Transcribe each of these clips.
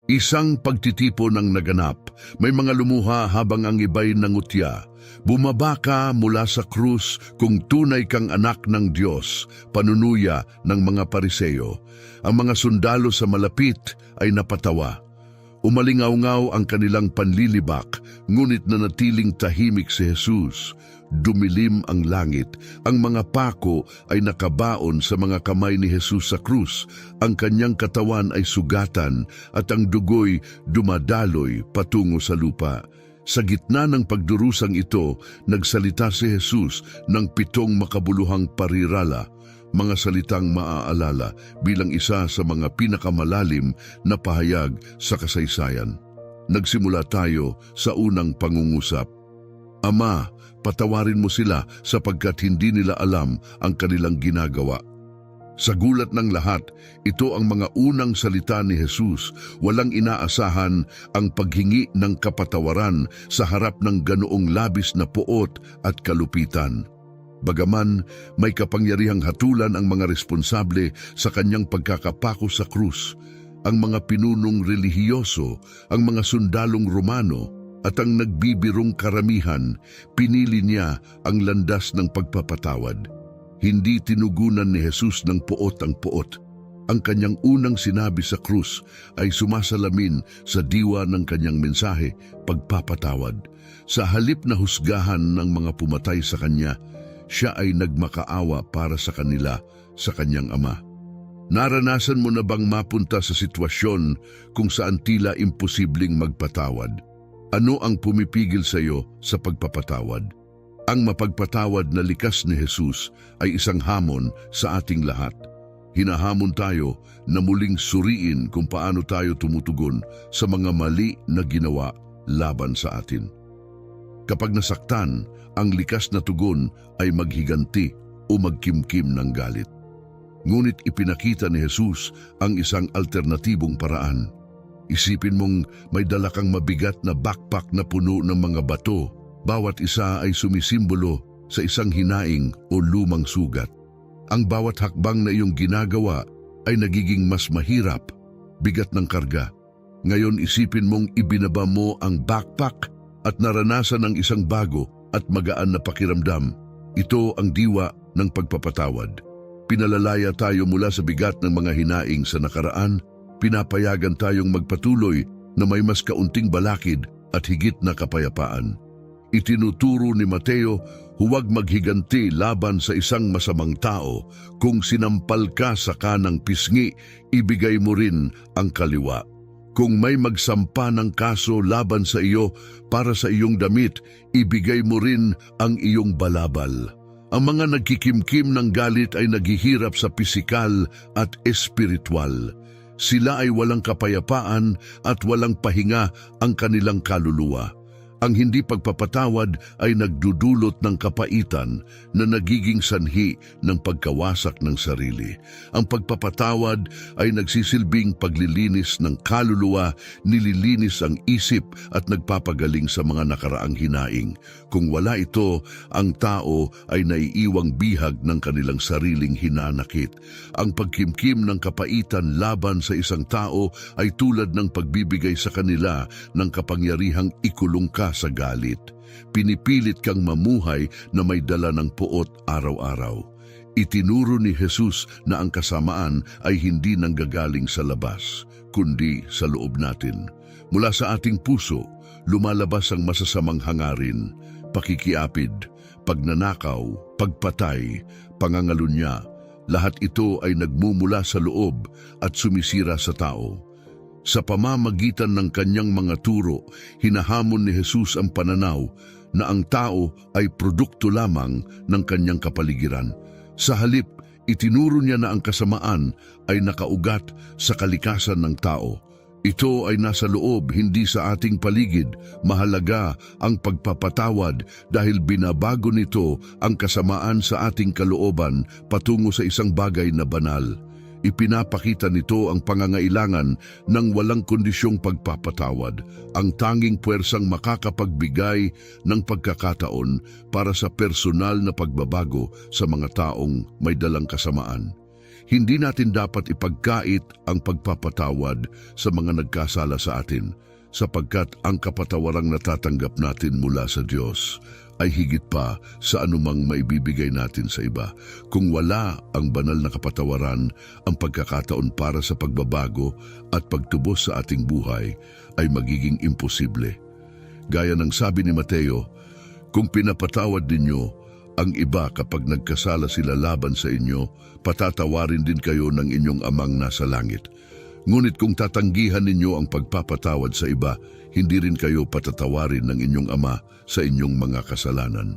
Isang pagtitipon ang naganap. May mga lumuha habang ang iba'y nangutya. Bumaba ka mula sa krus kung tunay kang anak ng Diyos, panunuya ng mga Pariseo. Ang mga sundalo sa malapit ay napatawa. Umalingaw-ngaw ang kanilang panlilibak, ngunit nanatiling tahimik si Jesus. Dumilim ang langit. Ang mga pako ay nakabaon sa mga kamay ni Jesus sa krus. Ang kanyang katawan ay sugatan at ang dugo'y dumadaloy patungo sa lupa. Sa gitna ng pagdurusang ito, nagsalita si Jesus ng 7 makabuluhang parirala, mga salitang maaalala bilang isa sa mga pinakamalalim na pahayag sa kasaysayan. Nagsimula tayo sa unang pangungusap. Ama, patawarin mo sila sapagkat hindi nila alam ang kanilang ginagawa. Sa gulat ng lahat, ito ang mga unang salita ni Jesus. Walang inaasahan ang paghingi ng kapatawaran sa harap ng ganoong labis na puot at kalupitan. Bagaman may kapangyarihang hatulan ang mga responsable sa kanyang pagkakapako sa krus, ang mga pinunong relihiyoso, ang mga sundalong Romano, at ang nagbibirong karamihan, pinili niya ang landas ng pagpapatawad. Hindi tinugunan ni Jesus ng puot ang puot. Ang kanyang unang sinabi sa krus ay sumasalamin sa diwa ng kanyang mensahe, pagpapatawad. Sa halip na husgahan ng mga pumatay sa kanya, siya ay nagmakaawa para sa kanila, sa kanyang ama. Naranasan mo na bang mapunta sa sitwasyon kung saan tila imposibleng magpatawad? Ano ang pumipigil sa iyo sa pagpapatawad? Ang mapagpatawad na likas ni Jesus ay isang hamon sa ating lahat. Hinahamon tayo na muling suriin kung paano tayo tumutugon sa mga mali na ginawa laban sa atin. Kapag nasaktan, ang likas na tugon ay maghiganti o magkimkim ng galit. Ngunit ipinakita ni Jesus ang isang alternatibong paraan. Isipin mong may dala kang mabigat na backpack na puno ng mga bato. Bawat isa ay sumisimbolo sa isang hinaing o lumang sugat. Ang bawat hakbang na iyong ginagawa ay nagiging mas mahirap, bigat ng karga. Ngayon isipin mong ibinaba mo ang backpack at naranasan ang isang bago at magaan na pakiramdam. Ito ang diwa ng pagpapatawad. Pinalalaya tayo mula sa bigat ng mga hinaing sa nakaraan. Pinapayagan tayong magpatuloy na may mas kaunting balakid at higit na kapayapaan. Itinuturo ni Mateo, huwag maghiganti laban sa isang masamang tao. Kung sinampal ka sa kanang pisngi, ibigay mo rin ang kaliwa. Kung may magsampa ng kaso laban sa iyo para sa iyong damit, ibigay mo rin ang iyong balabal. Ang mga nagkikimkim ng galit ay naghihirap sa pisikal at espiritual. Sila ay walang kapayapaan at walang pahinga ang kanilang kaluluwa. Ang hindi pagpapatawad ay nagdudulot ng kapaitan na nagiging sanhi ng pagkawasak ng sarili. Ang pagpapatawad ay nagsisilbing paglilinis ng kaluluwa, nililinis ang isip at nagpapagaling sa mga nakaraang hinaing. Kung wala ito, ang tao ay naiiwang bihag ng kanilang sariling hinanakit. Ang pagkimkim ng kapaitan laban sa isang tao ay tulad ng pagbibigay sa kanila ng kapangyarihang ikulong ka sa galit. Pinipilit kang mamuhay na may dala ng puot araw-araw. Itinuro ni Jesus na ang kasamaan ay hindi nanggagaling sa labas, kundi sa loob natin. Mula sa ating puso, lumalabas ang masasamang hangarin, pakikiapid, pagnanakaw, pagpatay, pangangalunya. Lahat ito ay nagmumula sa loob at sumisira sa tao. Sa pamamagitan ng kanyang mga turo, hinahamon ni Jesus ang pananaw na ang tao ay produkto lamang ng kanyang kapaligiran. Sa halip, itinuro niya na ang kasamaan ay nakaugat sa kalikasan ng tao. Ito ay nasa loob, hindi sa ating paligid. Mahalaga ang pagpapatawad dahil binabago nito ang kasamaan sa ating kalooban patungo sa isang bagay na banal. Ipinapakita nito ang pangangailangan ng walang kondisyong pagpapatawad, ang tanging puwersang makakapagbigay ng pagkakataon para sa personal na pagbabago sa mga taong may dalang kasamaan. Hindi natin dapat ipagkait ang pagpapatawad sa mga nagkasala sa atin, sapagkat ang kapatawarang natatanggap natin mula sa Diyos ay higit pa sa anumang maibibigay natin sa iba. Kung wala ang banal na kapatawaran, ang pagkakataon para sa pagbabago at pagtubos sa ating buhay ay magiging imposible. Gaya ng sabi ni Mateo, kung pinapatawad ninyo ang iba kapag nagkasala sila laban sa inyo, patatawarin din kayo ng inyong amang nasa langit. Ngunit kung tatanggihan ninyo ang pagpapatawad sa iba, hindi rin kayo patatawarin ng inyong ama sa inyong mga kasalanan.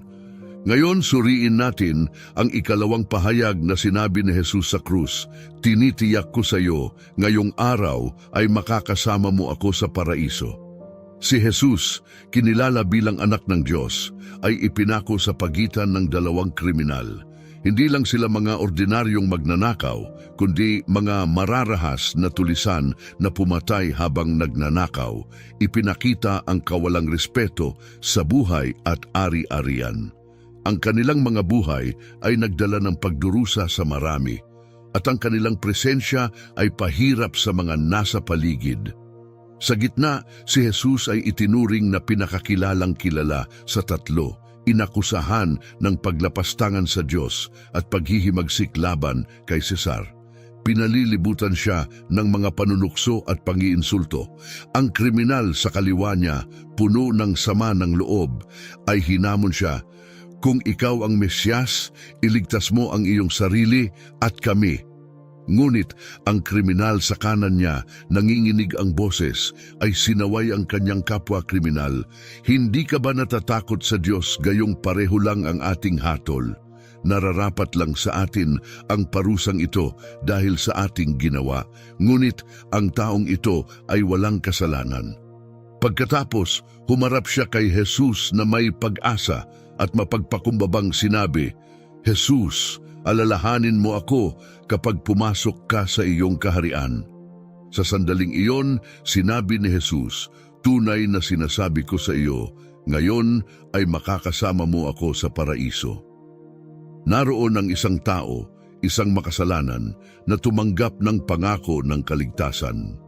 Ngayon suriin natin ang ikalawang pahayag na sinabi ni Jesus sa krus, "Tinitiyak ko sa iyo, ngayong araw ay makakasama mo ako sa paraiso." Si Jesus, kinilala bilang anak ng Diyos, ay ipinako sa pagitan ng dalawang kriminal. Hindi lang sila mga ordinaryong magnanakaw, kundi mga mararahas na tulisan na pumatay habang nagnanakaw. Ipinakita ang kawalang respeto sa buhay at ari-arian. Ang kanilang mga buhay ay nagdala ng pagdurusa sa marami, at ang kanilang presensya ay pahirap sa mga nasa paligid. Sa gitna, si Jesus ay itinuring na pinakakilalang kilala sa tatlo, inakusahan ng paglapastangan sa Diyos at paghihimagsik laban kay Cesar. Pinalilibutan siya ng mga panunukso at pangiinsulto. Ang kriminal sa kaliwa niya, puno ng sama ng loob, ay hinamon siya, "Kung ikaw ang Mesyas, iligtas mo ang iyong sarili at kami." Ngunit ang kriminal sa kanan niya, nanginginig ang boses, ay sinaway ang kanyang kapwa-kriminal, "Hindi ka ba natatakot sa Diyos gayong pareho lang ang ating hatol? Nararapat lang sa atin ang parusang ito dahil sa ating ginawa, ngunit ang taong ito ay walang kasalanan." Pagkatapos, humarap siya kay Jesus na may pag-asa at mapagpakumbabang sinabi, "Jesus, alalahanin mo ako kapag pumasok ka sa iyong kaharian." Sa sandaling iyon, sinabi ni Jesus, "Tunay na sinasabi ko sa iyo, ngayon ay makakasama mo ako sa paraiso." Naroon ang isang tao, isang makasalanan, na tumanggap ng pangako ng kaligtasan.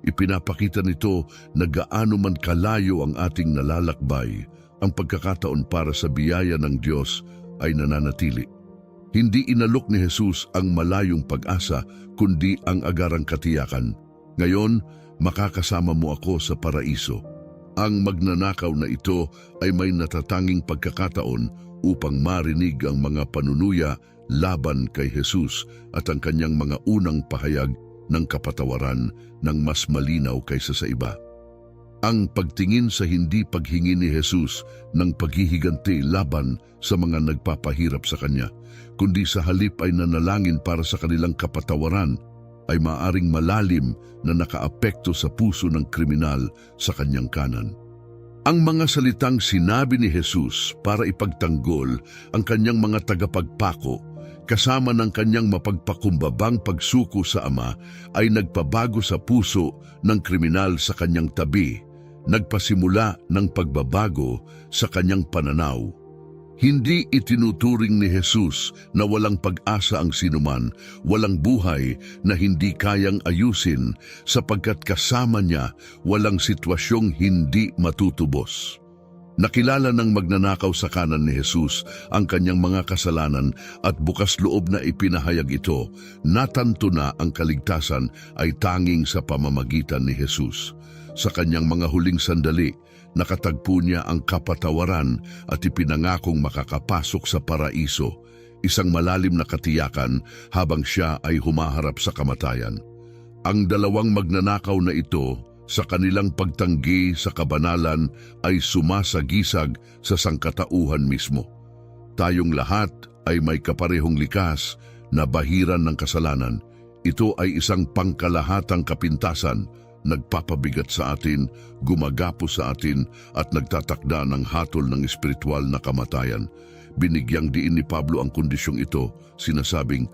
Ipinapakita nito na gaano man kalayo ang ating nalalakbay, ang pagkakataon para sa biyaya ng Diyos ay nananatili. Hindi inalok ni Jesus ang malayong pag-asa, kundi ang agarang katiyakan. "Ngayon, makakasama mo ako sa paraiso." Ang magnanakaw na ito ay may natatanging pagkakataon upang marinig ang mga panunuya laban kay Jesus at ang kanyang mga unang pahayag ng kapatawaran ng mas malinaw kaysa sa iba. Ang pagtingin sa hindi paghingi ni Jesus ng paghihiganti laban sa mga nagpapahirap sa kanya, kundi sa halip ay nanalangin para sa kanilang kapatawaran, ay maaring malalim na nakaapekto sa puso ng kriminal sa kanyang kanan. Ang mga salitang sinabi ni Jesus para ipagtanggol ang kanyang mga tagapagpako, kasama ng kanyang mapagpakumbabang pagsuko sa Ama, ay nagpabago sa puso ng kriminal sa kanyang tabi, nagpasimula ng pagbabago sa kanyang pananaw. Hindi itinuturing ni Jesus na walang pag-asa ang sinuman, walang buhay na hindi kayang ayusin, sapagkat kasama niya walang sitwasyong hindi matutubos. Nakilala ng magnanakaw sa kanan ni Jesus ang kanyang mga kasalanan at bukas loob na ipinahayag ito. Natanto na ang kaligtasan ay tanging sa pamamagitan ni Jesus. Sa kanyang mga huling sandali, nakatagpo niya ang kapatawaran at ipinangakong makakapasok sa paraiso, isang malalim na katiyakan habang siya ay humaharap sa kamatayan. Ang dalawang magnanakaw na ito, sa kanilang pagtanggi sa kabanalan, ay sumasagisag sa sangkatauhan mismo. Tayong lahat ay may kaparehong likas na bahiran ng kasalanan. Ito ay isang pangkalahatang kapintasan, nagpapabigat sa atin, gumagapo sa atin at nagtatakda ng hatol ng espiritual na kamatayan. Binigyang diin ni Pablo ang kondisyong ito, sinasabing,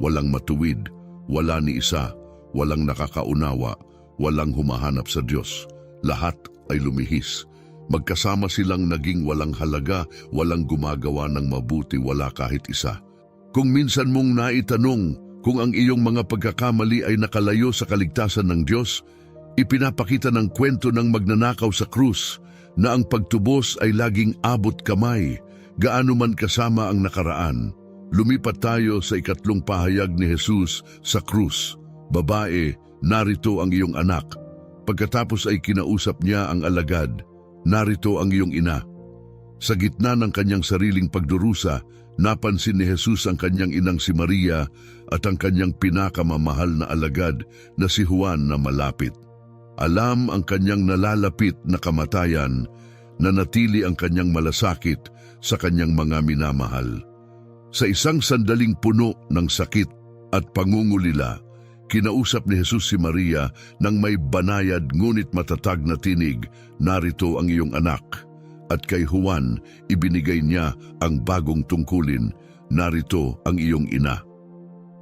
"Walang matuwid, wala ni isa, walang nakakaunawa, walang humahanap sa Diyos. Lahat ay lumihis. Magkasama silang naging walang halaga, walang gumagawa ng mabuti, wala kahit isa." Kung minsan mong naitanong, Kung ang iyong mga pagkakamali ay nakalayo sa kaligtasan ng Diyos, ipinapakita ng kwento ng magnanakaw sa krus na ang pagtubos ay laging abot kamay, gaano man kasama ang nakaraan. Lumipat tayo sa ikatlong pahayag ni Jesus sa krus. Babae, narito ang iyong anak. Pagkatapos ay kinausap niya ang alagad, narito ang iyong ina. Sa gitna ng kanyang sariling pagdurusa, napansin ni Jesus ang kanyang inang si Maria at ang kanyang pinakamamahal na alagad na si Juan na malapit. Alam ang kanyang nalalapit na kamatayan, na natili ang kanyang malasakit sa kanyang mga minamahal. Sa isang sandaling puno ng sakit at pangungulila, kinausap ni Jesus si Maria ng may banayad ngunit matatag na tinig, narito ang iyong anak. At kay Juan, ibinigay niya ang bagong tungkulin, narito ang iyong ina.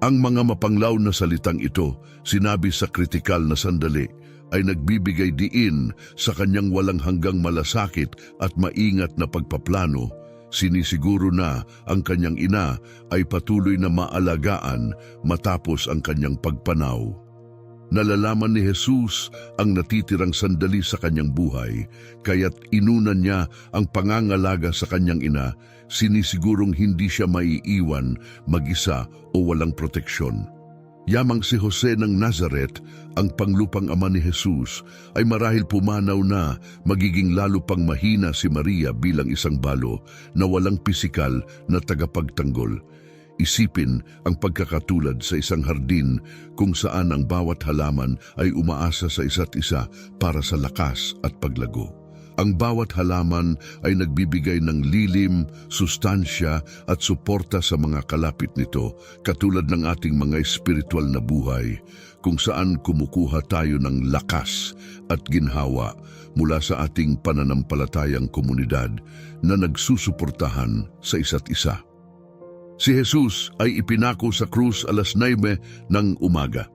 Ang mga mapanglaw na salitang ito, sinabi sa kritikal na sandali, ay nagbibigay diin sa kanyang walang hanggang malasakit at maingat na pagpaplano. Sinisiguro na ang kanyang ina ay patuloy na maalagaan matapos ang kanyang pagpanaw. Nalalaman ni Jesus ang natitirang sandali sa kanyang buhay, kaya't inunan niya ang pangangalaga sa kanyang ina, sinisigurong hindi siya maiiwan, mag-isa o walang proteksyon. Yamang si Jose ng Nazaret, ang panglupang ama ni Jesus, ay marahil pumanaw na magiging lalo pang mahina si Maria bilang isang balo na walang pisikal na tagapagtanggol. Isipin ang pagkakatulad sa isang hardin kung saan ang bawat halaman ay umaasa sa isa't isa para sa lakas at paglago. Ang bawat halaman ay nagbibigay ng lilim, sustansya at suporta sa mga kalapit nito, katulad ng ating mga espiritual na buhay, kung saan kumukuha tayo ng lakas at ginhawa mula sa ating pananampalatayang komunidad na nagsusuportahan sa isa't isa. Si Jesus ay ipinako sa krus alas 9 ng umaga.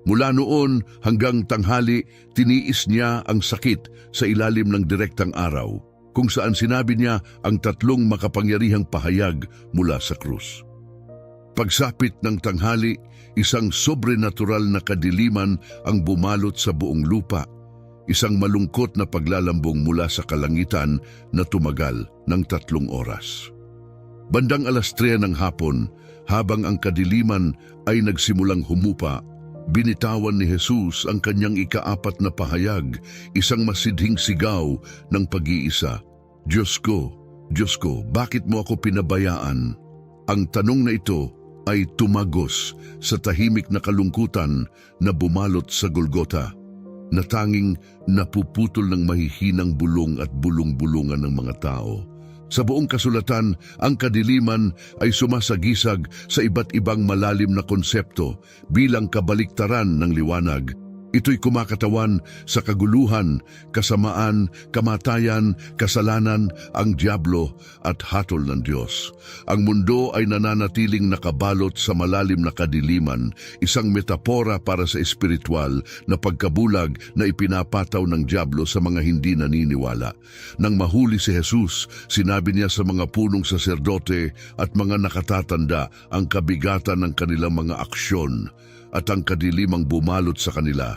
Mula noon hanggang tanghali, tiniis niya ang sakit sa ilalim ng direktang araw, kung saan sinabi niya ang tatlong makapangyarihang pahayag mula sa krus. Pagsapit ng tanghali, isang sobrenatural na kadiliman ang bumalot sa buong lupa, isang malungkot na paglalambong mula sa kalangitan na tumagal ng 3 oras. Bandang alas 3 ng hapon, habang ang kadiliman ay nagsimulang humupa, binitawan ni Jesus ang kanyang ika-4 na pahayag, isang masidhing sigaw ng pag-iisa. Diyos ko, bakit mo ako pinabayaan? Ang tanong na ito ay tumagos sa tahimik na kalungkutan na bumalot sa Golgota, na tanging napuputol ng mahihinang bulong at bulong-bulungan ng mga tao. Sa buong kasulatan, ang kadiliman ay sumasagisag sa iba't ibang malalim na konsepto bilang kabaliktaran ng liwanag. Ito'y kumakatawan sa kaguluhan, kasamaan, kamatayan, kasalanan, ang diablo at hatol ng Diyos. Ang mundo ay nananatiling nakabalot sa malalim na kadiliman, isang metapora para sa espiritual na pagkabulag na ipinapataw ng diablo sa mga hindi naniniwala. Nang mahuli si Jesus, sinabi niya sa mga punong saserdote at mga nakatatanda ang kabigatan ng kanilang mga aksyon at ang kadilimang bumalot sa kanila.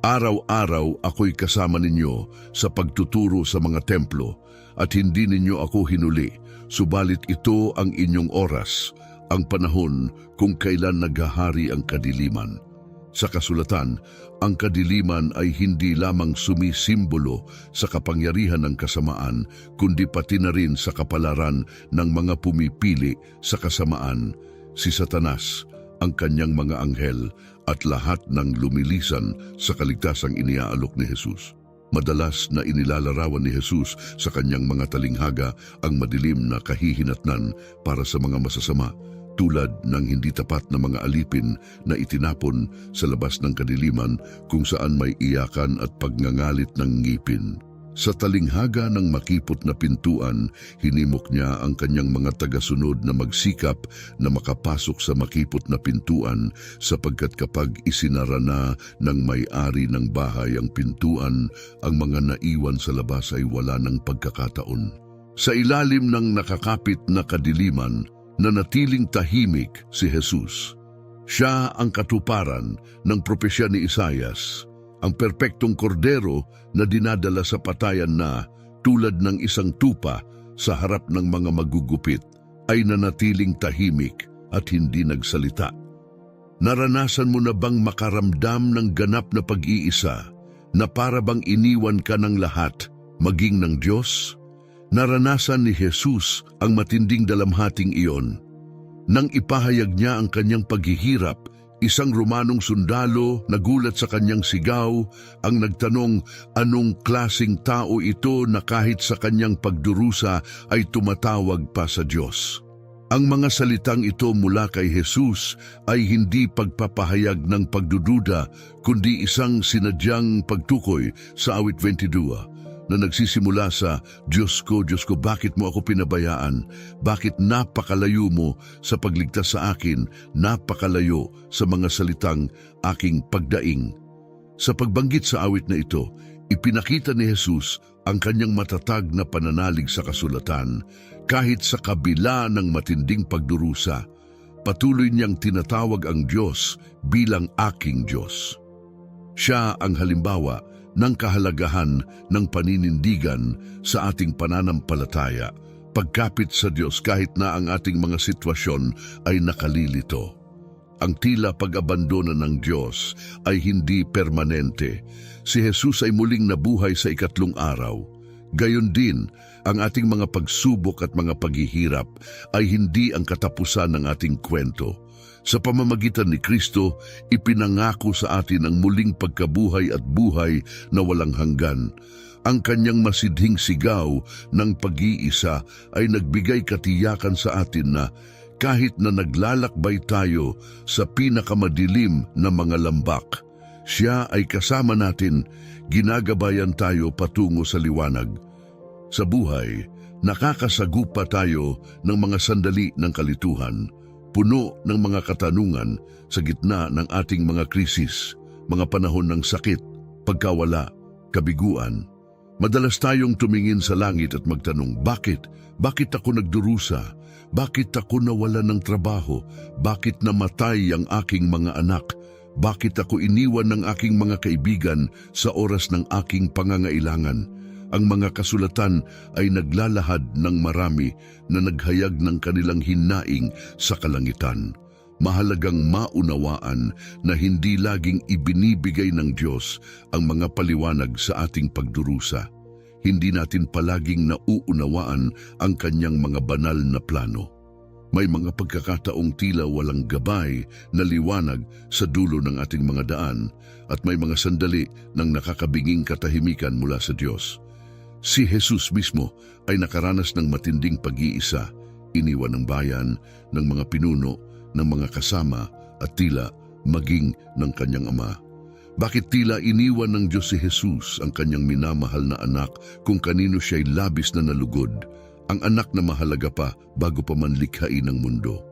Araw-araw ako'y kasama ninyo sa pagtuturo sa mga templo at hindi ninyo ako hinuli, subalit ito ang inyong oras, ang panahon kung kailan naghahari ang kadiliman. Sa kasulatan, ang kadiliman ay hindi lamang sumisimbolo sa kapangyarihan ng kasamaan, kundi pati na rin sa kapalaran ng mga pumipili sa kasamaan, si Satanas, ang kanyang mga anghel at lahat ng lumilisan sa kaligtasang iniaalok ni Jesus. Madalas na inilalarawan ni Jesus sa kanyang mga talinghaga ang madilim na kahihinatnan para sa mga masasama, tulad ng hindi tapat na mga alipin na itinapon sa labas ng kadiliman kung saan may iyakan at pagngangalit ng ngipin. Sa talinghaga ng makipot na pintuan, hinimok niya ang kanyang mga tagasunod na magsikap na makapasok sa makipot na pintuan, sapagkat kapag isinara na ng may-ari ng bahay ang pintuan, ang mga naiwan sa labas ay wala ng pagkakataon. Sa ilalim ng nakakapit na kadiliman, nanatiling tahimik si Jesus. Siya ang katuparan ng propesya ni Isayas, ang perpektong kordero na dinadala sa patayan na, tulad ng isang tupa sa harap ng mga magugupit, ay nanatiling tahimik at hindi nagsalita. Naranasan mo na bang makaramdam ng ganap na pag-iisa, na para bang iniwan ka ng lahat, maging ng Diyos? Naranasan ni Jesus ang matinding dalamhating iyon. Nang ipahayag niya ang kanyang paghihirap, isang Romanong sundalo nagulat sa kanyang sigaw, ang nagtanong anong klasing tao ito na kahit sa kanyang pagdurusa ay tumatawag pa sa Diyos. Ang mga salitang ito mula kay Jesus ay hindi pagpapahayag ng pagdududa, kundi isang sinadyang pagtukoy sa awit 22 na nagsisimula sa, Diyos ko, bakit mo ako pinabayaan? Bakit napakalayo mo sa pagligtas sa akin, napakalayo sa mga salitang aking pagdaing? Sa pagbanggit sa awit na ito, ipinakita ni Jesus ang kanyang matatag na pananalig sa kasulatan. Kahit sa kabila ng matinding pagdurusa, patuloy niyang tinatawag ang Diyos bilang aking Diyos. Siya ang halimbawa ng kahalagahan ng paninindigan sa ating pananampalataya, pagkapit sa Diyos kahit na ang ating mga sitwasyon ay nakalilito. Ang tila pag-abandona ng Diyos ay hindi permanente. Si Jesus ay muling nabuhay sa ikatlong araw. Gayon din, ang ating mga pagsubok at mga paghihirap ay hindi ang katapusan ng ating kwento. Sa pamamagitan ni Kristo, ipinangako sa atin ang muling pagkabuhay at buhay na walang hanggan. Ang kanyang masidhing sigaw ng pag-iisa ay nagbigay katiyakan sa atin na kahit na naglalakbay tayo sa pinakamadilim na mga lambak, siya ay kasama natin, ginagabayan tayo patungo sa liwanag. Sa buhay, nakakasagupa tayo ng mga sandali ng kalituhan, puno ng mga katanungan sa gitna ng ating mga krisis, mga panahon ng sakit, pagkawala, kabiguan. Madalas tayong tumingin sa langit at magtanong, bakit? Bakit ako nagdurusa? Bakit ako nawalan ng trabaho? Bakit namatay ang aking mga anak? Bakit ako iniwan ng aking mga kaibigan sa oras ng aking pangangailangan? Ang mga kasulatan ay naglalahad ng marami na naghayag ng kanilang hinaing sa kalangitan. Mahalagang maunawaan na hindi laging ibinibigay ng Diyos ang mga paliwanag sa ating pagdurusa. Hindi natin palaging nauunawaan ang kanyang mga banal na plano. May mga pagkakataong tila walang gabay na liwanag sa dulo ng ating mga daan at may mga sandali ng nakakabinging katahimikan mula sa Diyos. Si Jesus mismo ay nakaranas ng matinding pag-iisa, iniwan ng bayan, ng mga pinuno, ng mga kasama at tila maging ng kanyang ama. Bakit tila iniwan ng Diyos si Jesus ang kanyang minamahal na anak kung kanino siya'y labis na nalugod, ang anak na mahalaga pa bago pa man likhain ng mundo?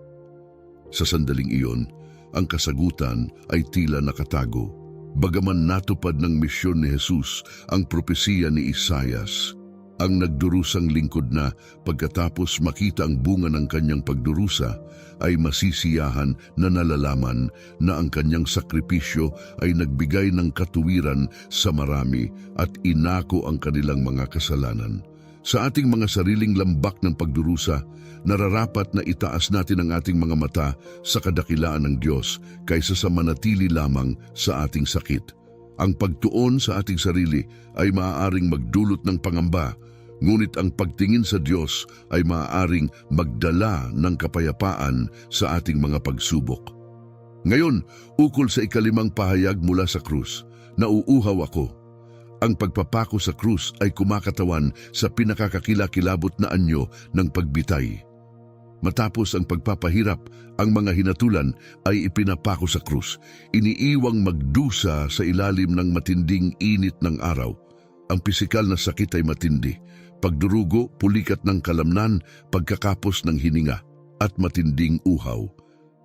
Sa sandaling iyon, ang kasagutan ay tila nakatago. Bagaman natupad ng misyon ni Jesus ang propesiya ni Isayas, ang nagdurusang lingkod na pagkatapos makita ang bunga ng kanyang pagdurusa ay masisiyahan na nalalaman na ang kanyang sakripisyo ay nagbigay ng katuwiran sa marami at inako ang kanilang mga kasalanan. Sa ating mga sariling lambak ng pagdurusa, nararapat na itaas natin ang ating mga mata sa kadakilaan ng Diyos kaysa sa manatili lamang sa ating sakit. Ang pagtuon sa ating sarili ay maaaring magdulot ng pangamba, ngunit ang pagtingin sa Diyos ay maaaring magdala ng kapayapaan sa ating mga pagsubok. Ngayon, ukol sa ikalimang pahayag mula sa krus, nauuhaw ako. Ang pagpapako sa krus ay kumakatawan sa pinakakakilakilabot na anyo ng pagbitay. Matapos ang pagpapahirap, ang mga hinatulan ay ipinapako sa krus, iniiwang magdusa sa ilalim ng matinding init ng araw. Ang pisikal na sakit ay matindi, pagdurugo, pulikat ng kalamnan, pagkakapos ng hininga, at matinding uhaw.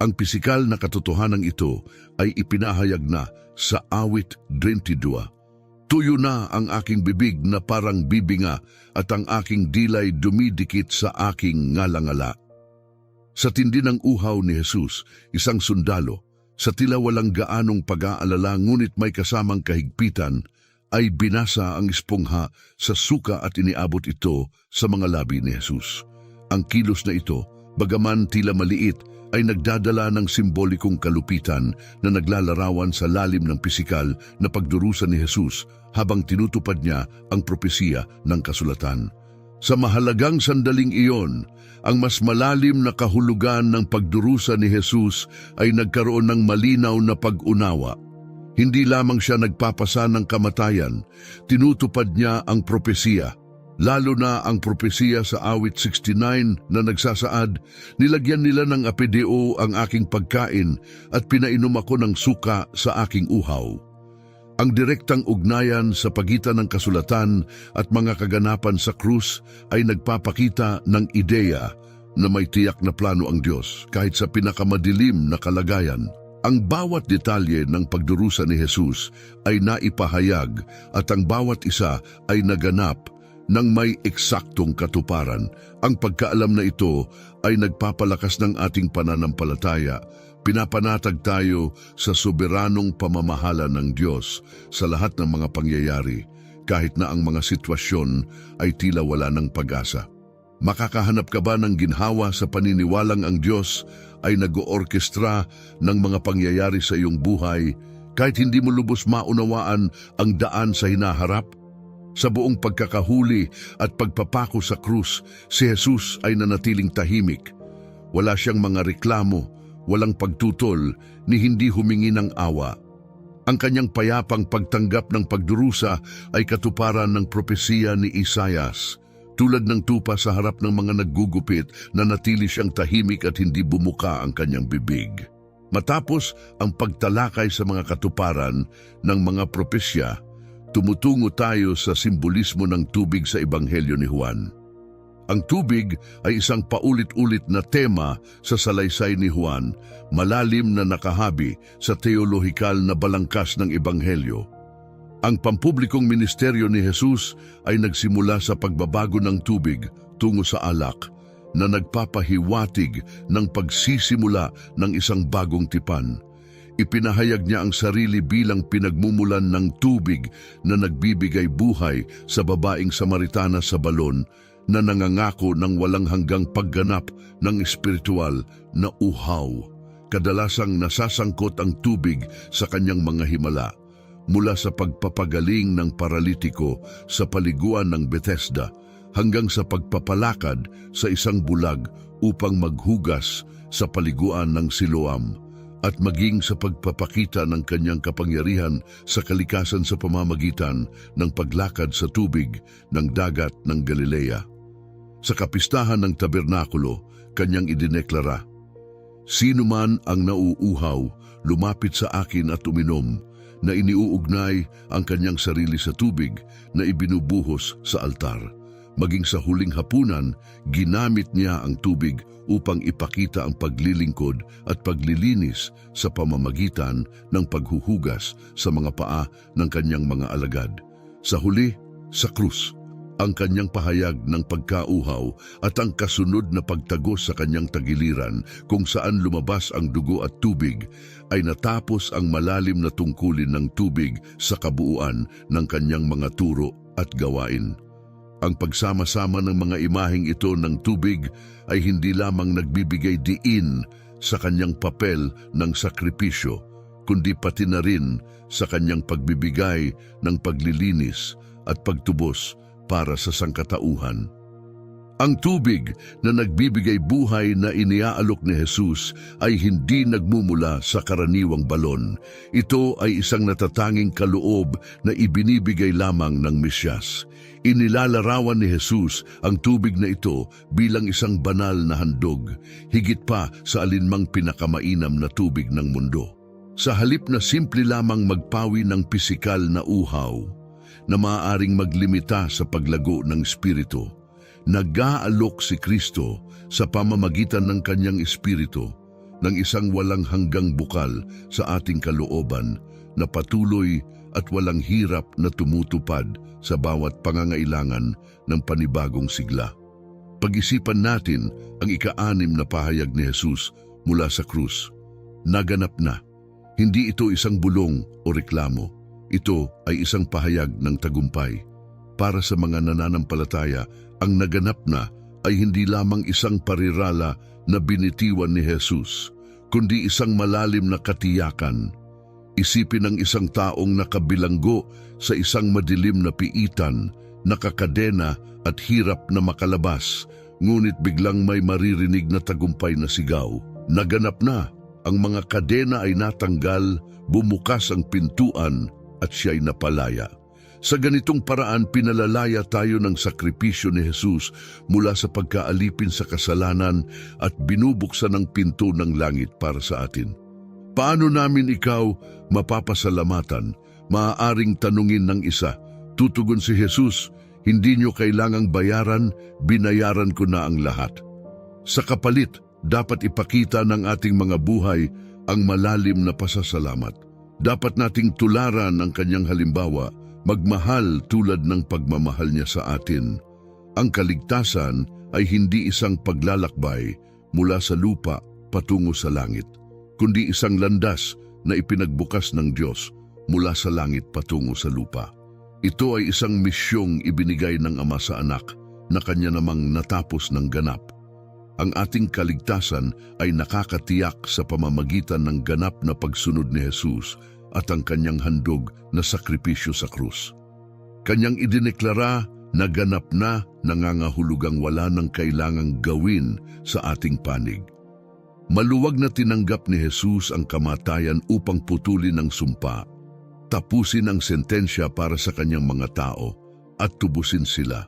Ang pisikal na katotohanan ito ay ipinahayag na sa awit 22. Tuyo na ang aking bibig na parang bibinga at ang aking dilay dumidikit sa aking ngalangala. Sa tindi ng uhaw ni Jesus, isang sundalo, Sa tila walang gaanong pag-aalala ngunit may kasamang kahigpitan, ay binasa ang espongha sa suka at iniabot ito sa mga labi ni Jesus. Ang kilos na ito, bagaman tila maliit, ay nagdadala ng simbolikong kalupitan na naglalarawan sa lalim ng pisikal na pagdurusa ni Jesus habang tinutupad niya ang propesiya ng kasulatan. Sa mahalagang sandaling iyon, ang mas malalim na kahulugan ng pagdurusa ni Jesus ay nagkaroon ng malinaw na pag-unawa. Hindi lamang siya nagpapasa ng kamatayan, tinutupad niya ang propesiya. Lalo na ang propesiya sa awit 69 na nagsasaad, nilagyan nila ng apideo ang aking pagkain at pinainom ako ng suka sa aking uhaw. Ang direktang ugnayan sa pagitan ng kasulatan at mga kaganapan sa krus ay nagpapakita ng ideya na may tiyak na plano ang Diyos kahit sa pinakamadilim na kalagayan. Ang bawat detalye ng pagdurusa ni Jesus ay naipahayag at ang bawat isa ay naganap nang may eksaktong katuparan. Ang pagkaalam na ito ay nagpapalakas ng ating pananampalataya. Pinapanatag tayo sa soberanong pamamahala ng Diyos sa lahat ng mga pangyayari, kahit na ang mga sitwasyon ay tila wala ng pag-asa. Makakahanap ka ba ng ginhawa sa paniniwalang ang Diyos ay nag-oorkestra ng mga pangyayari sa iyong buhay kahit hindi mo lubos maunawaan ang daan sa hinaharap? Sa buong pagkakahuli at pagpapako sa krus, si Jesus ay nanatiling tahimik. Wala siyang mga reklamo, walang pagtutol, ni hindi humingi ng awa. Ang kanyang payapang pagtanggap ng pagdurusa ay katuparan ng propesiya ni Isaias. Tulad ng tupa sa harap ng mga naggugupit, nanatili siyang tahimik at hindi bumuka ang kanyang bibig. Matapos ang pagtalakay sa mga katuparan ng mga propesya, tumutungo tayo sa simbolismo ng tubig sa Ebanghelyo ni Juan. Ang tubig ay isang paulit-ulit na tema sa salaysay ni Juan, malalim na nakahabi sa teolohikal na balangkas ng Ebanghelyo. Ang pampublikong ministeryo ni Jesus ay nagsimula sa pagbabago ng tubig tungo sa alak na nagpapahiwatig ng pagsisimula ng isang bagong tipan. Ipinahayag niya ang sarili bilang pinagmumulan ng tubig na nagbibigay buhay sa babaeng Samaritana sa balon na nangangako ng walang hanggang pagganap ng espiritual na uhaw. Kadalasang nasasangkot ang tubig sa kanyang mga himala, mula sa pagpapagaling ng paralitiko sa paliguan ng Bethesda hanggang sa pagpapalakad sa isang bulag upang maghugas sa paliguan ng Siloam, at maging sa pagpapakita ng kanyang kapangyarihan sa kalikasan sa pamamagitan ng paglakad sa tubig ng dagat ng Galilea. Sa kapistahan ng tabernakulo, kanyang idineklara, "Sino man ang nauuhaw, lumapit sa akin at uminom," na iniuugnay ang kanyang sarili sa tubig na ibinubuhos sa altar. Maging sa huling hapunan, ginamit niya ang tubig upang ipakita ang paglilingkod at paglilinis sa pamamagitan ng paghuhugas sa mga paa ng kanyang mga alagad. Sa huli, sa krus, ang kanyang pahayag ng pagkauhaw at ang kasunod na pagtagos sa kanyang tagiliran kung saan lumabas ang dugo at tubig, ay natapos ang malalim na tungkulin ng tubig sa kabuuan ng kanyang mga turo at gawain. Ang pagsama-sama ng mga imaheng ito ng tubig ay hindi lamang nagbibigay diin sa kanyang papel ng sakripisyo, kundi pati na rin sa kanyang pagbibigay ng paglilinis at pagtubos para sa sangkatauhan. Ang tubig na nagbibigay buhay na iniaalok ni Jesus ay hindi nagmumula sa karaniwang balon. Ito ay isang natatanging kaloob na ibinibigay lamang ng Mesyas. Inilalarawan ni Jesus ang tubig na ito bilang isang banal na handog, higit pa sa alinmang pinakamainam na tubig ng mundo. Sa halip na simple lamang magpawi ng pisikal na uhaw, na maaaring maglimita sa paglago ng espiritu, nag-aalok si Kristo sa pamamagitan ng kanyang espiritu ng isang walang hanggang bukal sa ating kalooban na patuloy at walang hirap na tumutupad sa bawat pangangailangan ng panibagong sigla. Pag-isipan natin ang ika-6 na pahayag ni Jesus mula sa krus. Naganap na. Hindi ito isang bulong o reklamo. Ito ay isang pahayag ng tagumpay. Para sa mga nananampalataya, ang naganap na ay hindi lamang isang parirala na binitiwan ni Jesus, kundi isang malalim na katiyakan. Isipin ng isang taong nakabilanggo sa isang madilim na piitan, nakakadena at hirap na makalabas, ngunit biglang may maririnig na tagumpay na sigaw. Naganap na, ang mga kadena ay natanggal, bumukas ang pintuan at siya'y napalaya. Sa ganitong paraan, pinalalaya tayo ng sakripisyo ni Jesus mula sa pagkaalipin sa kasalanan at binubuksan ang pinto ng langit para sa atin. Paano namin ikaw mapapasalamatan? Maaaring tanungin ng isa. Tutugon si Jesus, hindi nyo kailangang bayaran, binayaran ko na ang lahat. Sa kapalit, dapat ipakita ng ating mga buhay ang malalim na pasasalamat. Dapat nating tularan ang kanyang halimbawa, magmahal tulad ng pagmamahal niya sa atin. Ang kaligtasan ay hindi isang paglalakbay mula sa lupa patungo sa langit, kundi isang landas na ipinagbukas ng Diyos mula sa langit patungo sa lupa. Ito ay isang misyong ibinigay ng Ama sa Anak na kanya namang natapos ng ganap. Ang ating kaligtasan ay nakakatiyak sa pamamagitan ng ganap na pagsunod ni Jesus at ang kanyang handog na sakripisyo sa krus. Kanyang idineklara na ganap na, nangangahulugang wala nang kailangang gawin sa ating panig. Maluwag na tinanggap ni Jesus ang kamatayan upang putulin ang sumpa, tapusin ang sentensya para sa kanyang mga tao at tubusin sila.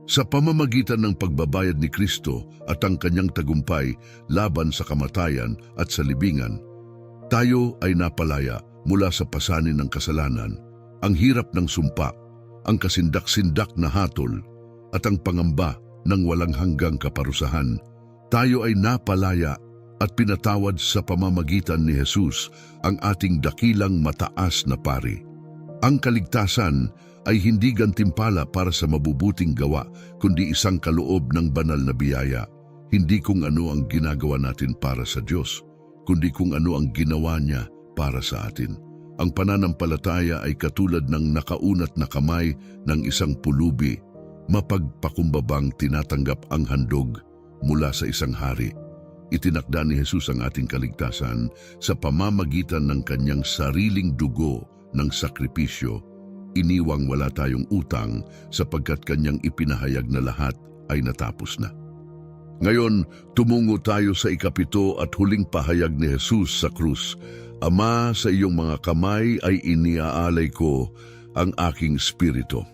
Sa pamamagitan ng pagbabayad ni Kristo at ang kanyang tagumpay laban sa kamatayan at sa libingan, tayo ay napalaya mula sa pasanin ng kasalanan, ang hirap ng sumpa, ang kasindak-sindak na hatol, at ang pangamba ng walang hanggang kaparusahan. Tayo ay napalaya at pinatawad sa pamamagitan ni Jesus, ang ating dakilang mataas na pari. Ang kaligtasan ay hindi gantimpala para sa mabubuting gawa, kundi isang kaloob ng banal na biyaya. Hindi kung ano ang ginagawa natin para sa Diyos, kundi kung ano ang ginawa niya para sa atin. Ang pananampalataya ay katulad ng nakaunat na kamay ng isang pulubi, mapagpakumbabang tinatanggap ang handog mula sa isang hari. Itinakda ni Jesus ang ating kaligtasan sa pamamagitan ng kanyang sariling dugo ng sakripisyo. Iniwang wala tayong utang sapagkat kanyang ipinahayag na lahat ay natapos na. Ngayon, tumungo tayo sa ikapito at huling pahayag ni Jesus sa krus. Ama, sa iyong mga kamay ay iniaalay ko ang aking espiritu.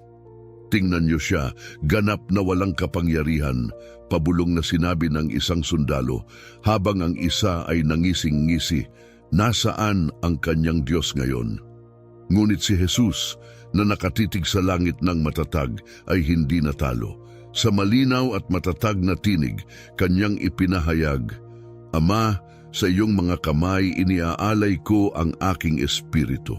Tingnan niyo siya, ganap na walang kapangyarihan, pabulong na sinabi ng isang sundalo, habang ang isa ay nangising-ngisi, nasaan ang kanyang Diyos ngayon? Ngunit si Jesus, na nakatitig sa langit ng matatag, ay hindi natalo. Sa malinaw at matatag na tinig, kanyang ipinahayag, Ama, sa iyong mga kamay iniaalay ko ang aking espiritu.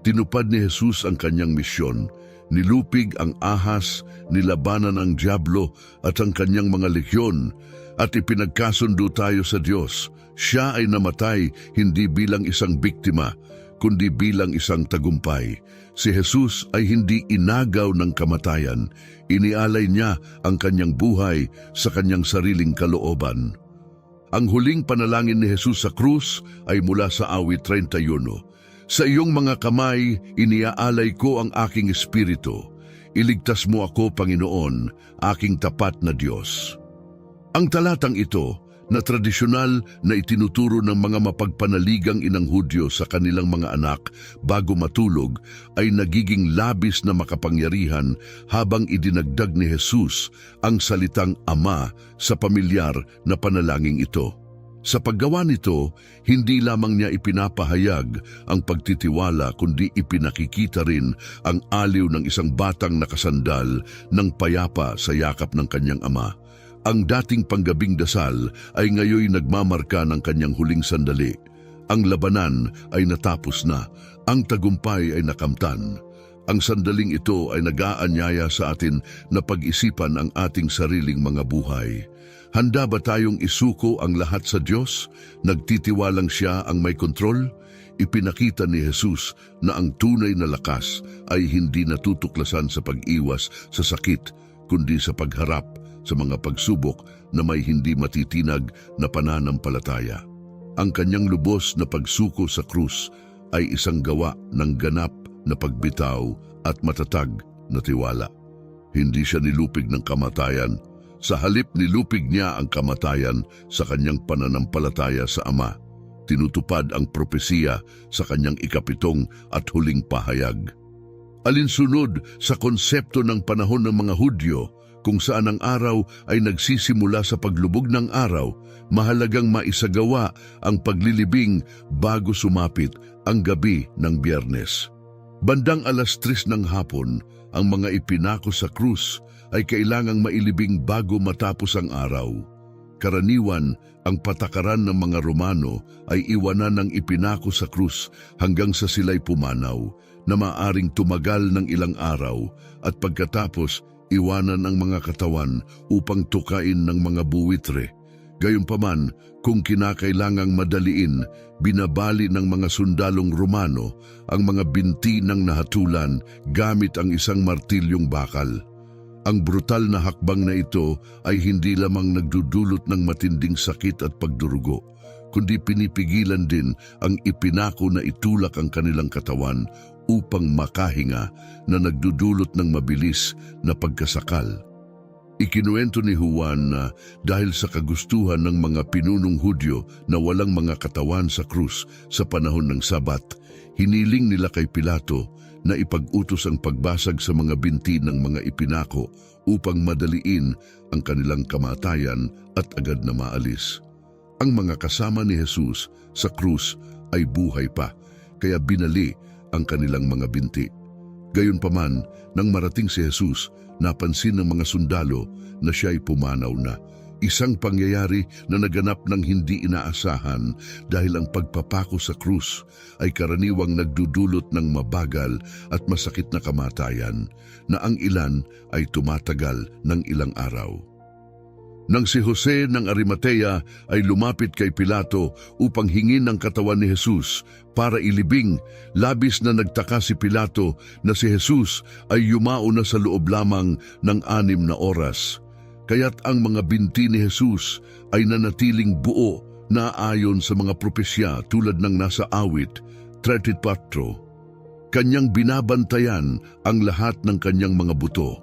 Tinupad ni Jesus ang kanyang misyon, nilupig ang ahas, nilabanan ang dyablo at ang kanyang mga lehiyon, at ipinagkasundo tayo sa Diyos. Siya ay namatay hindi bilang isang biktima, kundi bilang isang tagumpay. Si Jesus ay hindi inagaw ng kamatayan, inialay niya ang kanyang buhay sa kanyang sariling kalooban. Ang huling panalangin ni Jesus sa krus ay mula sa awit 31. Sa iyong mga kamay, iniaalay ko ang aking espiritu. Iligtas mo ako, Panginoon, aking tapat na Diyos. Ang talatang ito, na tradisyonal na itinuturo ng mga mapagpanaligang inang Hudyo sa kanilang mga anak bago matulog, ay nagiging labis na makapangyarihan habang idinagdag ni Jesus ang salitang Ama sa pamilyar na panalangin ito. Sa paggawa nito, hindi lamang niya ipinapahayag ang pagtitiwala kundi ipinakikita rin ang aliw ng isang batang nakasandal ng payapa sa yakap ng kanyang ama. Ang dating panggabing dasal ay ngayoy nagmamarka ng kanyang huling sandali. Ang labanan ay natapos na, ang tagumpay ay nakamtan. Ang sandaling ito ay nag-aanyaya sa atin na pag-isipan ang ating sariling mga buhay. Handa ba tayong isuko ang lahat sa Diyos? Nagtitiwalang siya ang may kontrol? ipinakita ni Jesus na ang tunay na lakas ay hindi natutuklasan sa pag-iwas sa sakit, kundi sa pagharap sa mga pagsubok na may hindi matitinag na pananampalataya. Ang kanyang lubos na pagsuko sa krus ay isang gawa ng ganap na pagbitaw at matatag na tiwala. Hindi siya nilupig ng kamatayan. Sa halip nilupig niya ang kamatayan sa kanyang pananampalataya sa Ama. Tinutupad ang propesiya sa kanyang ikapitong at huling pahayag. Alinsunod sa konsepto ng panahon ng mga Hudyo, kung saan ang araw ay nagsisimula sa paglubog ng araw, mahalagang maisagawa ang paglilibing bago sumapit ang gabi ng Biyernes. Bandang 3:00 ng hapon, ang mga ipinako sa krus ay kailangang mailibing bago matapos ang araw. Karaniwan, ang patakaran ng mga Romano ay iwanan ng ipinako sa krus hanggang sa sila'y pumanaw, na maaring tumagal ng ilang araw at pagkatapos iwanan ang mga katawan upang tukain ng mga buwitre. Gayunpaman, kung kinakailangang madaliin, binabali ng mga sundalong Romano ang mga binti ng nahatulan gamit ang isang martilyong bakal. Ang brutal na hakbang na ito ay hindi lamang nagdudulot ng matinding sakit at pagdurugo, kundi pinipigilan din ang ipinako na itulak ang kanilang katawan upang makahinga na nagdudulot ng mabilis na pagkasakal. Ikinuwento ni Juan na dahil sa kagustuhan ng mga pinunong Hudyo na walang mga katawan sa krus sa panahon ng Sabat, hiniling nila kay Pilato na ipag-utos ang pagbasag sa mga binti ng mga ipinako upang madaliin ang kanilang kamatayan at agad na maalis. Ang mga kasama ni Jesus sa krus ay buhay pa, kaya binali ang kanilang mga binti. Gayunpaman, nang marating si Jesus, napansin ng mga sundalo na siya ay pumanaw na. Isang pangyayari na naganap ng hindi inaasahan dahil ang pagpapako sa krus ay karaniwang nagdudulot ng mabagal at masakit na kamatayan na ang ilan ay tumatagal ng ilang araw. Nang si Jose ng Arimatea ay lumapit kay Pilato upang hingin ang katawan ni Jesus para ilibing, labis na nagtaka si Pilato na si Jesus ay yumao na sa loob lamang ng 6 na oras. Kaya't ang mga binti ni Jesus ay nanatiling buo na ayon sa mga propesya tulad ng nasa awit 34. Kanyang binabantayan ang lahat ng kanyang mga buto.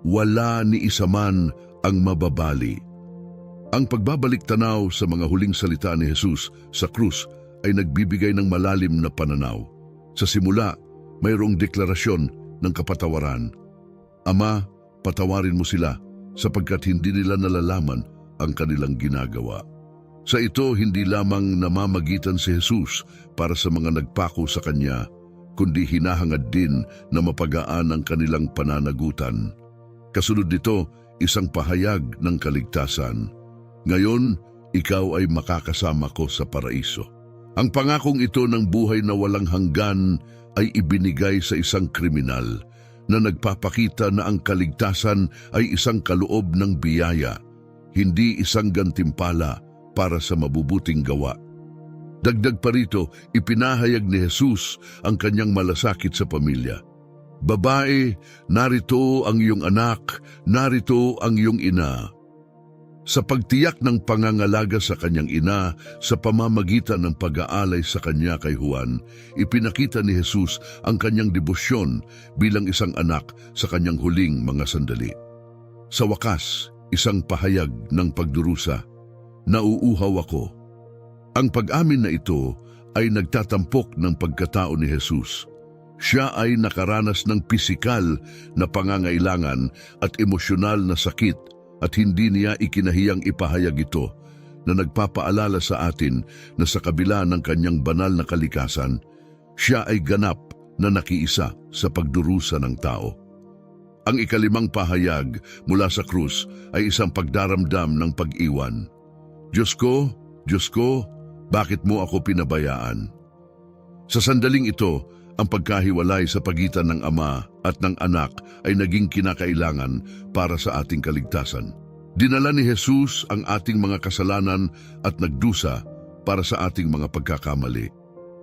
Wala ni isa man ang mababali. Ang pagbabalik tanaw sa mga huling salita ni Jesus sa krus ay nagbibigay ng malalim na pananaw. Sa simula, mayroong deklarasyon ng kapatawaran. Ama, patawarin mo sila sapagkat hindi nila nalalaman ang kanilang ginagawa. Sa ito, hindi lamang namamagitan si Jesus para sa mga nagpako sa Kanya, kundi hinahangad din na mapagaan ang kanilang pananagutan. Kasunod nito, isang pahayag ng kaligtasan. Ngayon, ikaw ay makakasama ko sa paraiso. Ang pangakong ito ng buhay na walang hanggan ay ibinigay sa isang kriminal na nagpapakita na ang kaligtasan ay isang kaloob ng biyaya, hindi isang gantimpala para sa mabubuting gawa. Dagdag pa rito, ipinahayag ni Jesus ang kanyang malasakit sa pamilya. Babae, narito ang iyong anak, narito ang iyong ina. Sa pagtiyak ng pangangalaga sa kanyang ina sa pamamagitan ng pag-aalay sa kanya kay Juan, ipinakita ni Jesus ang kanyang debosyon bilang isang anak sa kanyang huling mga sandali. Sa wakas, isang pahayag ng pagdurusa, nauuhaw ako. Ang pag-amin na ito ay nagtatampok ng pagkatao ni Jesus. Siya ay nakaranas ng pisikal na pangangailangan at emosyonal na sakit at hindi niya ikinahiyang ipahayag ito na nagpapaalala sa atin na sa kabila ng kanyang banal na kalikasan, siya ay ganap na nakiisa sa pagdurusa ng tao. Ang ikalimang pahayag mula sa krus ay isang pagdaramdam ng pag-iwan. Diyos ko, bakit mo ako pinabayaan? Sa sandaling ito, ang pagkahiwalay sa pagitan ng Ama at ng Anak ay naging kinakailangan para sa ating kaligtasan. Dinala ni Jesus ang ating mga kasalanan at nagdusa para sa ating mga pagkakamali.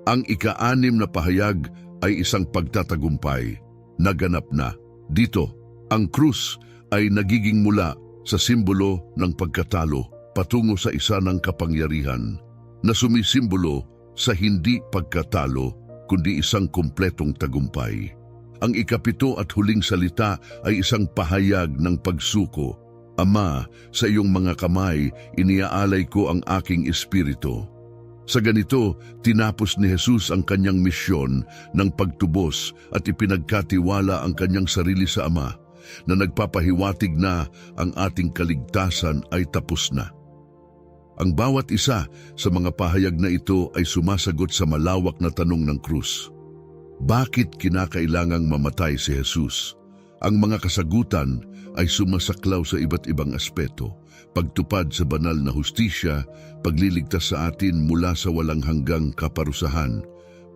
Ang ika-6 na pahayag ay isang pagtatagumpay. Naganap na. Dito, ang krus ay nagiging mula sa simbolo ng pagkatalo patungo sa isa ng kapangyarihan na sumisimbolo sa hindi pagkatalo kundi isang kumpletong tagumpay. Ang ika-7 at huling salita ay isang pahayag ng pagsuko. Ama, sa iyong mga kamay, iniaalay ko ang aking espiritu. Sa ganito, tinapos ni Jesus ang kanyang misyon ng pagtubos at ipinagkatiwala ang kanyang sarili sa Ama na nagpapahiwatig na ang ating kaligtasan ay tapos na. Ang bawat isa sa mga pahayag na ito ay sumasagot sa malawak na tanong ng krus. Bakit kinakailangang mamatay si Jesus? Ang mga kasagutan ay sumasaklaw sa iba't ibang aspeto. Pagtupad sa banal na hustisya, pagliligtas sa atin mula sa walang hanggang kaparusahan,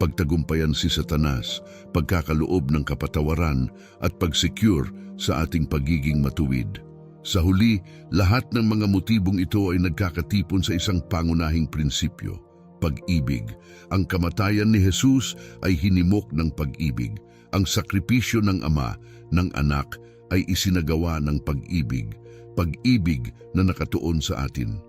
pagtagumpayan si Satanas, pagkakaloob ng kapatawaran at pagsecure sa ating pagiging matuwid. Sa huli, lahat ng mga motibong ito ay nagkakatipon sa isang pangunahing prinsipyo, pag-ibig. Ang kamatayan ni Jesus ay hinimok ng pag-ibig. Ang sakripisyo ng Ama, ng Anak, ay isinagawa ng pag-ibig. Pag-ibig na nakatuon sa atin.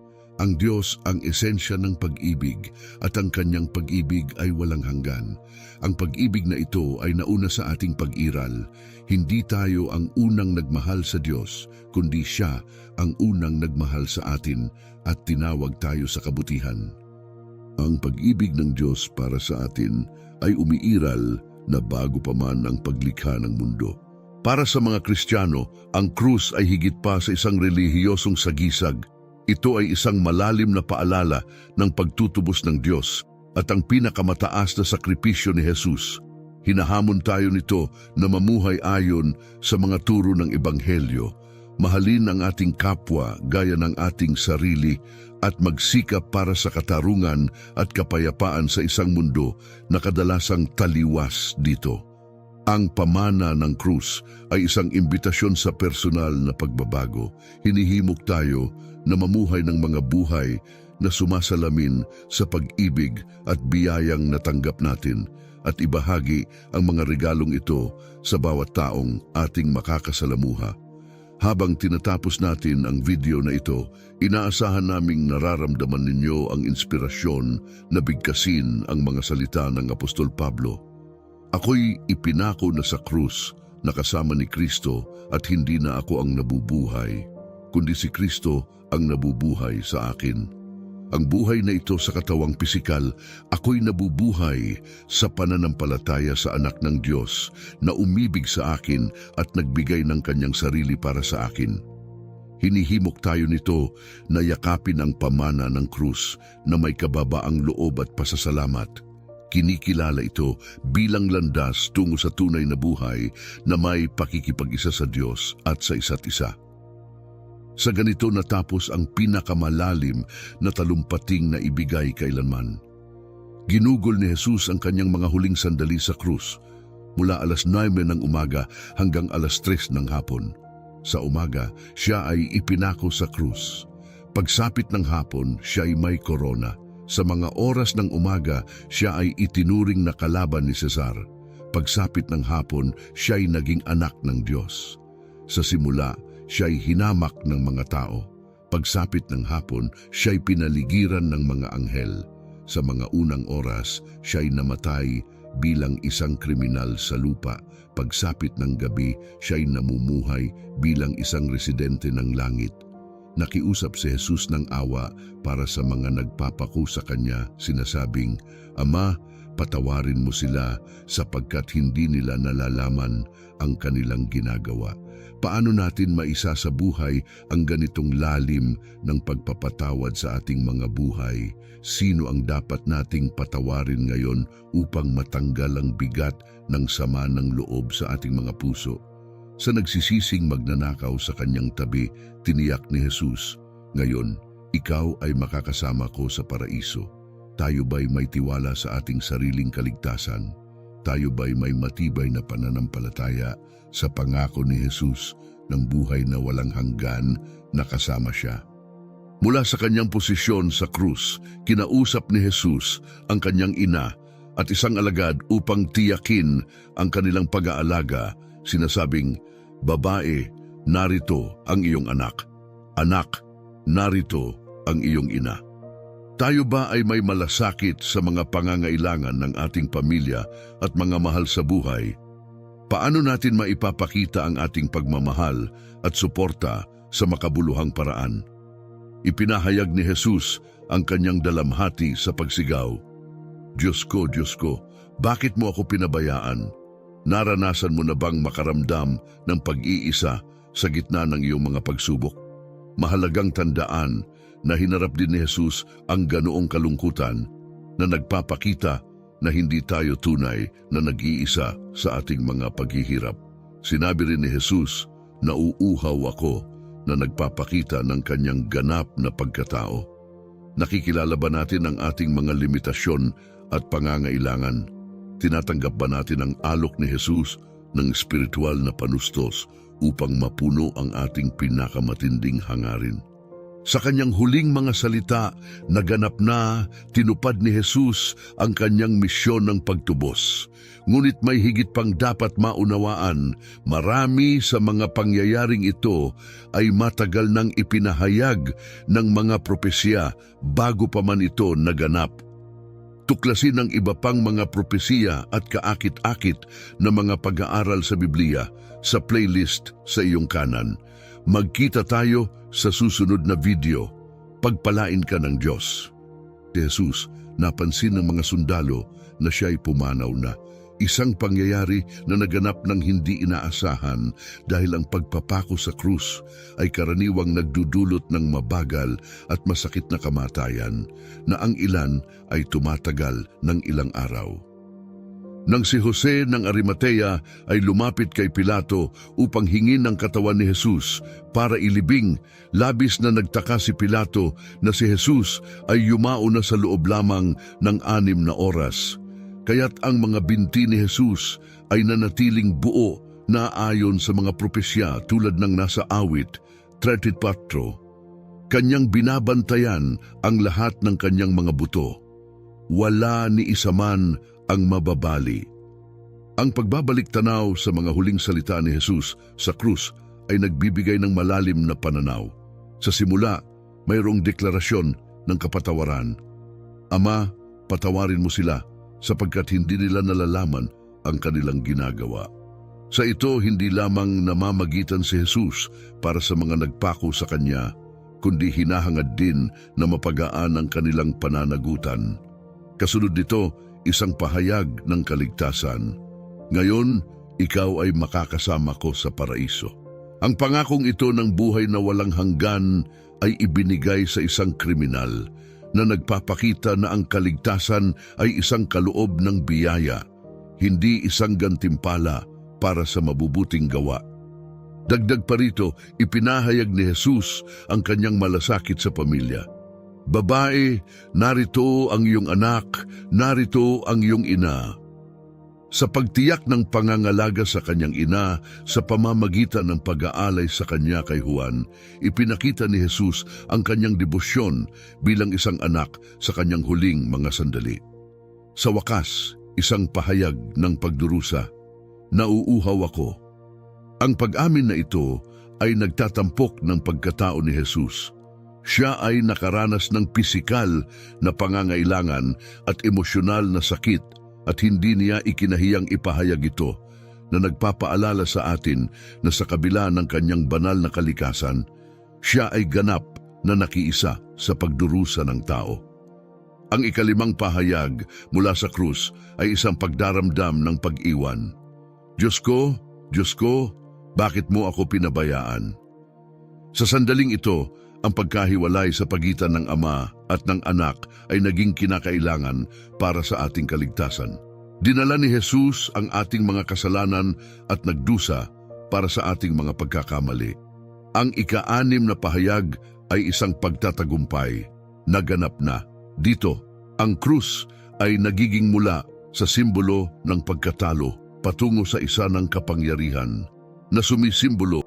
Ang Diyos ang esensya ng pag-ibig at ang kanyang pag-ibig ay walang hanggan. Ang pag-ibig na ito ay nauna sa ating pag-iral. Hindi tayo ang unang nagmahal sa Diyos, kundi Siya ang unang nagmahal sa atin at tinawag tayo sa kabutihan. Ang pag-ibig ng Diyos para sa atin ay umiiral na bago pa man ang paglikha ng mundo. Para sa mga Kristiyano, ang krus ay higit pa sa isang relihiyosong sagisag. Ito ay isang malalim na paalala ng pagtutubos ng Diyos at ang pinakamataas na sakripisyo ni Jesus. Hinahamon tayo nito na mamuhay ayon sa mga turo ng Ebanghelyo, mahalin ang ating kapwa gaya ng ating sarili at magsikap para sa katarungan at kapayapaan sa isang mundo na kadalasang taliwas dito. Ang pamana ng krus ay isang imbitasyon sa personal na pagbabago. Hinihimok tayo na mamuhay ng mga buhay na sumasalamin sa pag-ibig at biyayang natanggap natin at ibahagi ang mga regalong ito sa bawat taong ating makakasalamuha. Habang tinatapos natin ang video na ito, inaasahan naming nararamdaman ninyo ang inspirasyon na bigkasin ang mga salita ng Apostol Pablo. Ako'y ipinako na sa krus na kasama ni Kristo at hindi na ako ang nabubuhay, kundi si Kristo ang nabubuhay sa akin. Ang buhay na ito sa katawang pisikal, ako'y nabubuhay sa pananampalataya sa anak ng Diyos na umibig sa akin at nagbigay ng kanyang sarili para sa akin. Hinihimok tayo nito na yakapin ang pamana ng krus na may kababaang loob at pasasalamat. Kinikilala ito bilang landas tungo sa tunay na buhay na may pakikipag-isa sa Diyos at sa isa't isa. Sa ganito natapos ang pinakamalalim na talumpating na ibigay kailanman. Ginugol ni Jesus ang kanyang mga huling sandali sa krus mula 9:00 ng umaga hanggang 3:00 ng hapon. Sa umaga, siya ay ipinako sa krus. Pagsapit ng hapon, siya ay may korona. Sa mga oras ng umaga, siya ay itinuring na kalaban ni Cesar. Pagsapit ng hapon, siya ay naging anak ng Diyos. Sa simula, siya ay hinamak ng mga tao. Pagsapit ng hapon, siya ay pinaligiran ng mga anghel. Sa mga unang oras, siya ay namatay bilang isang kriminal sa lupa. Pagsapit ng gabi, siya ay namumuhay bilang isang residente ng langit. Nakiusap si Jesus ng awa para sa mga nagpapako sa kanya, sinasabing, Ama, patawarin mo sila sapagkat hindi nila nalalaman ang kanilang ginagawa. Paano natin maisasabuhay ang ganitong lalim ng pagpapatawad sa ating mga buhay? Sino ang dapat nating patawarin ngayon upang matanggal ang bigat ng sama ng loob sa ating mga puso? Sa nagsisising magnanakaw sa kanyang tabi, tiniyak ni Jesus, Ngayon, ikaw ay makakasama ko sa paraiso. Tayo ba'y may tiwala sa ating sariling kaligtasan? Tayo ba'y may matibay na pananampalataya sa pangako ni Jesus ng buhay na walang hanggan na kasama siya? Mula sa kanyang posisyon sa krus, kinausap ni Jesus ang kanyang ina at isang alagad upang tiyakin ang kanilang pag-aalaga, sinasabing, "Babae, narito ang iyong anak. Anak, narito ang iyong ina." Tayo ba ay may malasakit sa mga pangangailangan ng ating pamilya at mga mahal sa buhay? Paano natin maipapakita ang ating pagmamahal at suporta sa makabuluhang paraan? Ipinahayag ni Jesus ang kanyang dalamhati sa pagsigaw, Diyos ko, bakit mo ako pinabayaan? Naranasan mo na bang makaramdam ng pag-iisa sa gitna ng iyong mga pagsubok? Mahalagang tandaan na hinarap din ni Jesus ang ganoong kalungkutan na nagpapakita na hindi tayo tunay na nag-iisa sa ating mga paghihirap. Sinabi rin ni Jesus, "Nauuhaw ako," na nagpapakita ng kanyang ganap na pagkatao. Nakikilala ba natin ang ating mga limitasyon at pangangailangan? Tinatanggap ba natin ang alok ni Jesus ng espiritual na panustos upang mapuno ang ating pinakamatinding hangarin? Sa kanyang huling mga salita, naganap na tinupad ni Jesus ang kanyang misyon ng pagtubos. Ngunit may higit pang dapat maunawaan, marami sa mga pangyayaring ito ay matagal nang ipinahayag ng mga propesya bago pa man ito naganap. Tuklasin ang iba pang mga propesiya at kaakit-akit na mga pag-aaral sa Biblia sa playlist sa iyong kanan. Magkita tayo sa susunod na video. Pagpalain ka ng Diyos. Si Jesus, napansin ng mga sundalo na siya ay pumanaw na. Isang pangyayari na naganap ng hindi inaasahan dahil ang pagpapako sa krus ay karaniwang nagdudulot ng mabagal at masakit na kamatayan na ang ilan ay tumatagal ng ilang araw. Nang si Jose ng Arimatea ay lumapit kay Pilato upang hingin ang katawan ni Jesus para ilibing, labis na nagtaka si Pilato na si Jesus ay yumao na sa loob lamang ng 6 na oras. Kaya't ang mga binti ni Jesus ay nanatiling buo na ayon sa mga propesya tulad ng nasa awit 34. Kanyang binabantayan ang lahat ng kanyang mga buto. Wala ni isa man ang mababali. Ang pagbabalik tanaw sa mga huling salita ni Jesus sa krus ay nagbibigay ng malalim na pananaw. Sa simula, mayroong deklarasyon ng kapatawaran. Ama, patawarin mo sila sapagkat hindi nila nalalaman ang kanilang ginagawa. Sa ito, hindi lamang namamagitan si Jesus para sa mga nagpako sa Kanya, kundi hinahangad din na mapagaan ang kanilang pananagutan. Kasunod nito, isang pahayag ng kaligtasan. Ngayon, ikaw ay makakasama ko sa paraiso. Ang pangakong ito ng buhay na walang hanggan ay ibinigay sa isang kriminal na nagpapakita na ang kaligtasan ay isang kaloob ng biyaya, hindi isang gantimpala para sa mabubuting gawa. Dagdag pa rito, ipinahayag ni Jesus ang kanyang malasakit sa pamilya. Babae, narito ang iyong anak, narito ang iyong ina. Sa pagtiyak ng pangangalaga sa kanyang ina sa pamamagitan ng pag-aalay sa kanya kay Juan, ipinakita ni Jesus ang kanyang debosyon bilang isang anak sa kanyang huling mga sandali. Sa wakas, isang pahayag ng pagdurusa, nauuhaw ako. Ang pag-amin na ito ay nagtatampok ng pagkatao ni Jesus. Siya ay nakaranas ng pisikal na pangangailangan at emosyonal na sakit at hindi niya ikinahiyang ipahayag ito na nagpapaalala sa atin na sa kabila ng kanyang banal na kalikasan, siya ay ganap na nakiisa sa pagdurusa ng tao. Ang ikalimang pahayag mula sa krus ay isang pagdaramdam ng pag-iwan. Diyos ko, bakit mo ako pinabayaan? Sa sandaling ito, ang pagkahiwalay sa pagitan ng ama at ng anak ay naging kinakailangan para sa ating kaligtasan. Dinala ni Jesus ang ating mga kasalanan at nagdusa para sa ating mga pagkakamali. Ang ika-6 na pahayag ay isang pagtatagumpay. Naganap na. Dito, ang krus ay nagiging mula sa simbolo ng pagkatalo patungo sa isa ng kapangyarihan na sumisimbolo